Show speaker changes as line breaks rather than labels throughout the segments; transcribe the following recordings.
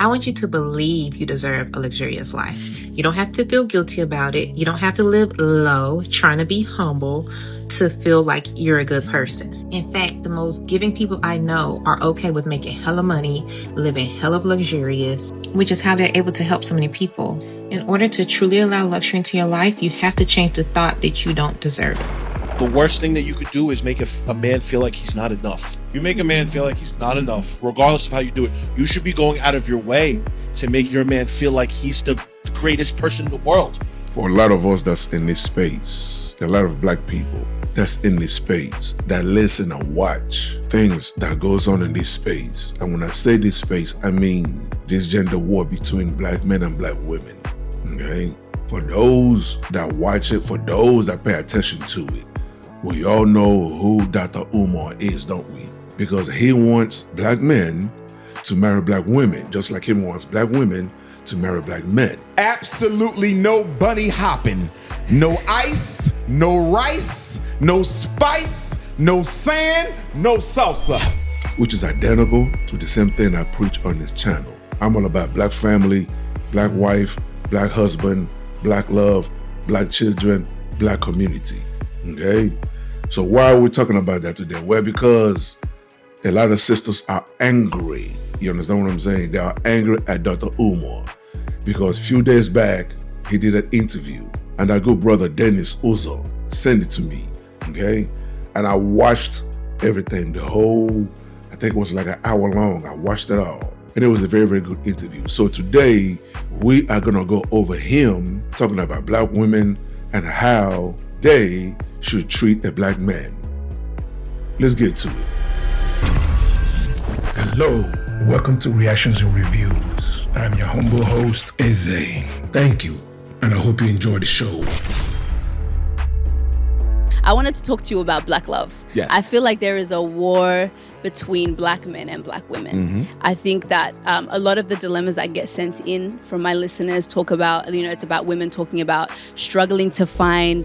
I want you to believe you deserve a luxurious life. You don't have to feel guilty about it. You don't have to live low, trying to be humble to feel like you're a good person. In fact, the most giving people I know are okay with making hella money, living hella luxurious, which is how they're able to help so many people. In order to truly allow luxury into your life, you have to change the thought that you don't deserve it.
The worst thing that you could do is make a man feel like he's not enough. You make a man feel like he's not enough, regardless of how you do it. You should be going out of your way to make your man feel like he's the greatest person in the world.
For a lot of us that's in this space, a lot of black people that's in this space, that listen and watch things that goes on in this space. And when I say this space, I mean this gender war between black men and black women, okay? For those that watch it, for those that pay attention to it, we all know who Dr. Umar is, don't we? Because he wants black men to marry black women, just like he wants black women to marry black men.
Absolutely no bunny hopping, no ice, no rice, no spice, no sand, no salsa.
Which is identical to the same thing I preach on this channel. I'm all about black family, black wife, black husband, black love, black children, black community, okay? So why are we talking about that today? Well, because a lot of sisters are angry. You understand what I'm saying? They are angry at Dr. Umar because a few days back, he did an interview and our good brother Dennis Uzo sent it to me, okay? And I watched everything, the whole, I think it was like an hour long. I watched it all. And it was a very, very good interview. So today, we are gonna go over him talking about black women and how they should treat a black man. Let's get to it. Hello, welcome to Reactions and Reviews. I'm your humble host, ssed. Thank you, and I hope you enjoy the show.
I wanted to talk to you about black love.
Yes.
I feel like there is a war between black men and black women. I think that a lot of the dilemmas that get sent in from my listeners talk about, it's about women talking about struggling to find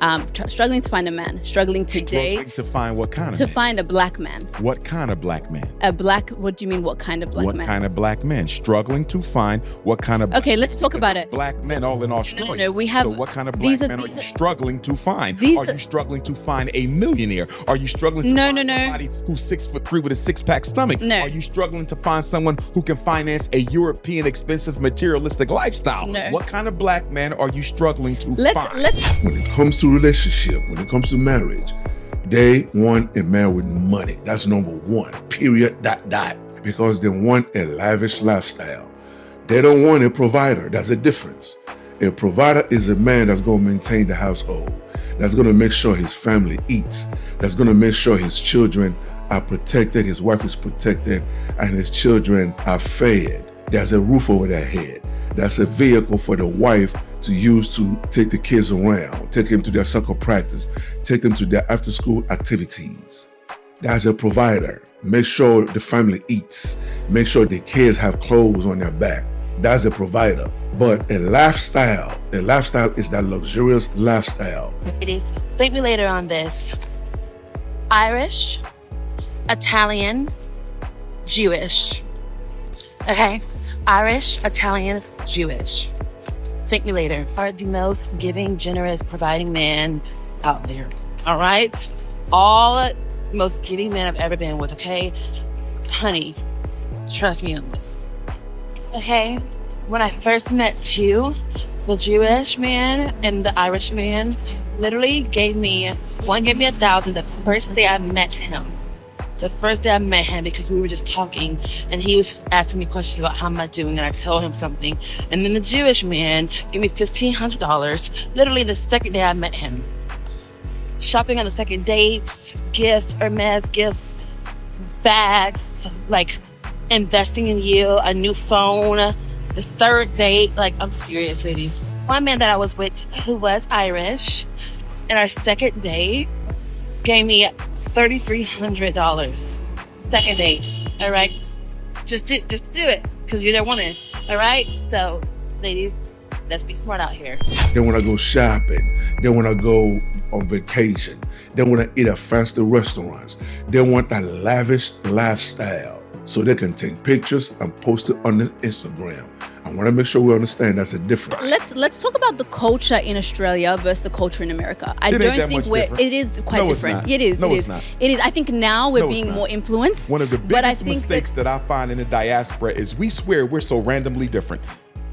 a man, struggling to date.
To find what kind of
To
man?
find a black man.
What kind of black man?
What do you mean, what kind of black man?
What kind of black man? Struggling to find what kind of
Okay, let's talk about
there's
it.
Black men all in Australia.
No, we have.
So what kind of black men are you struggling to find? Are you struggling to find a millionaire? Are you struggling to find somebody who's 6'3" with a six-pack stomach?
No.
Are you struggling to find someone who can finance a European expensive materialistic lifestyle?
No.
What kind of black man are you struggling to find?
When it comes to relationship, when it comes to marriage, they want a man with money. That's number one, period, ... Because they want a lavish lifestyle. They don't want a provider. That's a difference. A provider is a man that's going to maintain the household, that's going to make sure his family eats, that's going to make sure his children are protected, his wife is protected, and his children are fed. There's a roof over their head. That's a vehicle for the wife to use to take the kids around, take them to their soccer practice, take them to their after-school activities. That's a provider. Make sure the family eats. Make sure the kids have clothes on their back. That's a provider. But a lifestyle is that luxurious lifestyle.
Ladies, thank me later on this. Irish, Italian, Jewish. Okay? Irish, Italian, Jewish. Thank me later. Are the most giving, generous, providing man out there. All right? All most giving man I've ever been with, okay? Honey, trust me on this. Okay? When I first met you, the Jewish man and the Irish man literally gave me $1,000 the first day I met him. The first day I met him, because we were just talking and he was asking me questions about how am I doing, and I told him something. And then the Jewish man gave me $1,500 literally the second day I met him. Shopping on the second dates, gifts, Hermes gifts, bags, like investing in you, a new phone. The third date, like, I'm serious, ladies. One man that I was with who was Irish, and our second date gave me $3,300. Second date, all right? Just do it, because you're their woman, all right? So, ladies, let's be smart out here.
They want to go shopping. They want to go on vacation. They want to eat at fancy restaurants. They want that lavish lifestyle. so they can take pictures and post it on the Instagram. I want to make sure we understand that's a difference.
Let's talk about the culture in Australia versus the culture in America. I don't think it is quite different. It is.
No,
it
it's
is.
not.
It is. I think now we're being more influenced.
One of the
but I
biggest
think
mistakes that I find in the diaspora is we swear we're so randomly different.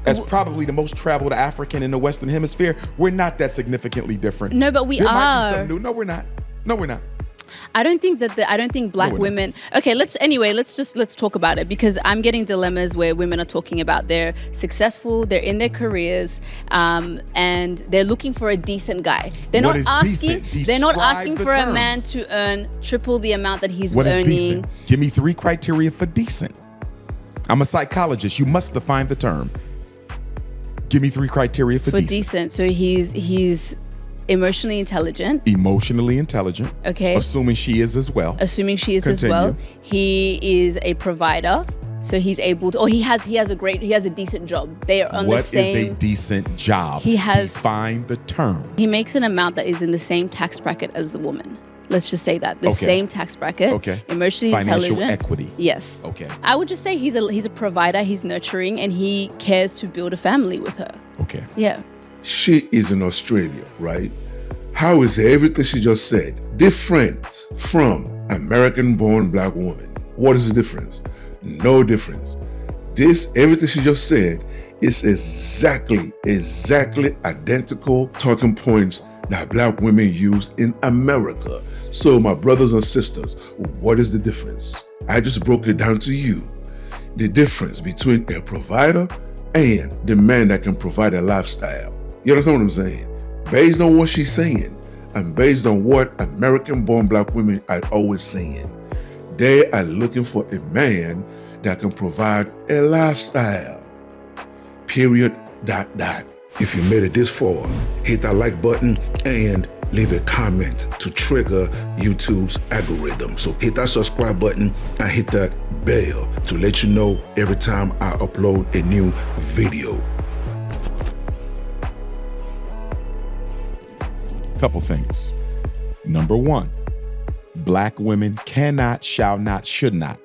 As probably the most traveled African in the Western Hemisphere, we're not that significantly different.
No, but we
there
are.
Might be something new. No, we're not. No, we're not.
I don't think black women. Okay, let's talk about it, because I'm getting dilemmas where women are talking about they're successful, they're in their careers, and they're looking for a decent guy. They're
What
not
is
asking.
decent?
They're not
Describe
asking
the
for a
terms.
man to earn triple the amount that he's
What is
earning.
decent? Give me 3 criteria for decent. I'm a psychologist. You must define the term. Give me 3 criteria for decent.
So he's emotionally intelligent.
Emotionally intelligent.
Okay.
Assuming she is as well.
Assuming she is as well. He is a provider. So he's able to, he has a decent job. They are on the same.
What is a decent job? Define the term.
He makes an amount that is in the same tax bracket as the woman. Let's just say that. The same tax bracket.
Okay.
Emotionally
Financial
intelligent.
equity.
Yes.
Okay.
I would just say he's a provider, he's nurturing, and he cares to build a family with her.
Okay.
Yeah.
She is in Australia, right? How is everything she just said different from American-born black woman? What is the difference? No difference. Everything she just said is exactly identical talking points that black women use in America. So my brothers and sisters, what is the difference? I just broke it down to you. The difference between a provider and the man that can provide a lifestyle. You understand what I'm saying? Based on what she's saying and based on what American-born black women are always saying, they are looking for a man that can provide a lifestyle. Period. ... If you made it this far, hit that like button and leave a comment to trigger YouTube's algorithm. So hit that subscribe button and hit that bell to let you know every time I upload a new video.
Couple things. Number 1, black women cannot, shall not, should not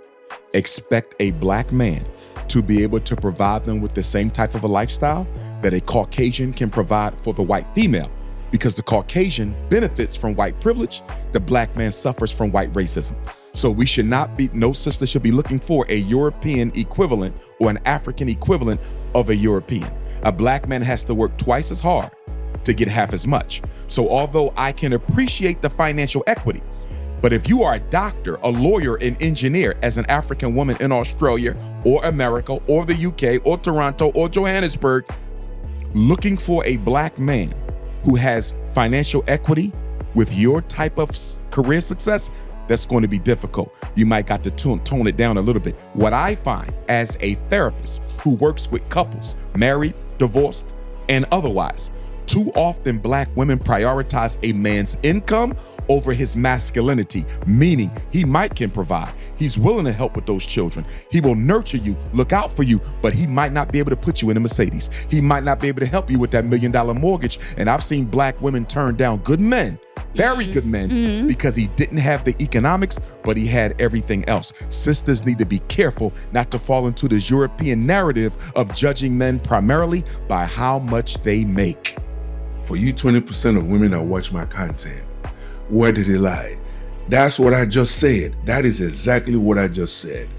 expect a black man to be able to provide them with the same type of a lifestyle that a Caucasian can provide for the white female, because the Caucasian benefits from white privilege, the black man suffers from white racism. So no sister should be looking for a European equivalent or an African equivalent of a European. A black man has to work twice as hard to get half as much. So although I can appreciate the financial equity, but if you are a doctor, a lawyer, an engineer as an African woman in Australia or America or the UK or Toronto or Johannesburg, looking for a black man who has financial equity with your type of career success, that's going to be difficult. You might got to tone it down a little bit. What I find as a therapist who works with couples, married, divorced, and otherwise, too often black women prioritize a man's income over his masculinity, meaning he can provide. He's willing to help with those children. He will nurture you, look out for you, but he might not be able to put you in a Mercedes. He might not be able to help you with that $1 million mortgage. And I've seen black women turn down good men, very good men, because he didn't have the economics, but he had everything else. Sisters need to be careful not to fall into this European narrative of judging men primarily by how much they make.
For you 20% of women that watch my content, where did they lie? That's what I just said. That is exactly what I just said.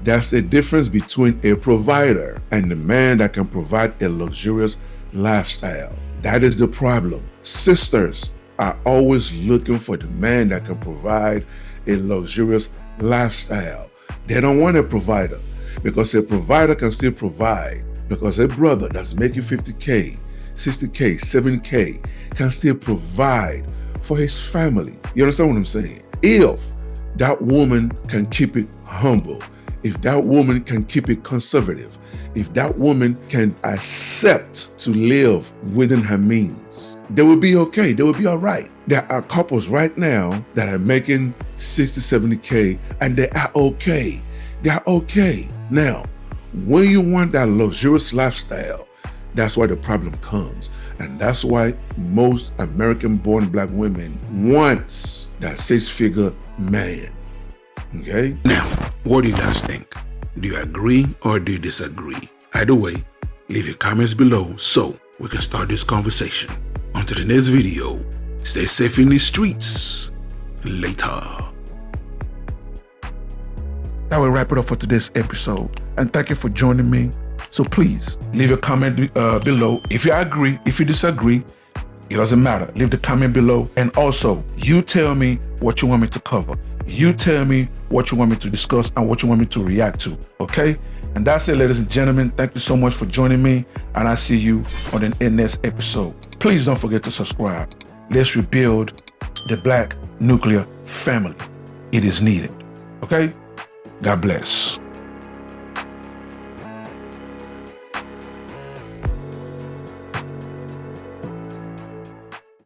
That's a difference between a provider and the man that can provide a luxurious lifestyle. That is the problem. Sisters are always looking for the man that can provide a luxurious lifestyle. They don't want a provider, because a provider can still provide, because a brother that's making 50K, 60K, 7K can still provide for his family. You understand what I'm saying? If that woman can keep it humble, if that woman can keep it conservative, if that woman can accept to live within her means, they will be okay. They will be all right. There are couples right now that are making 60, 70K and they are okay. They are okay. Now, when you want that luxurious lifestyle, that's why the problem comes. And that's why most American-born black women want that 6-figure man. Okay? Now, what do you guys think? Do you agree or do you disagree? Either way, leave your comments below so we can start this conversation. Until the next video, stay safe in these streets. Later. That will wrap it up for today's episode. And thank you for joining me. So please, leave a comment below. If you agree, if you disagree, it doesn't matter. Leave the comment below. And also, you tell me what you want me to cover. You tell me what you want me to discuss and what you want me to react to. Okay? And that's it, ladies and gentlemen. Thank you so much for joining me. And I'll see you on the next episode. Please don't forget to subscribe. Let's rebuild the Black nuclear family. It is needed. Okay? God bless.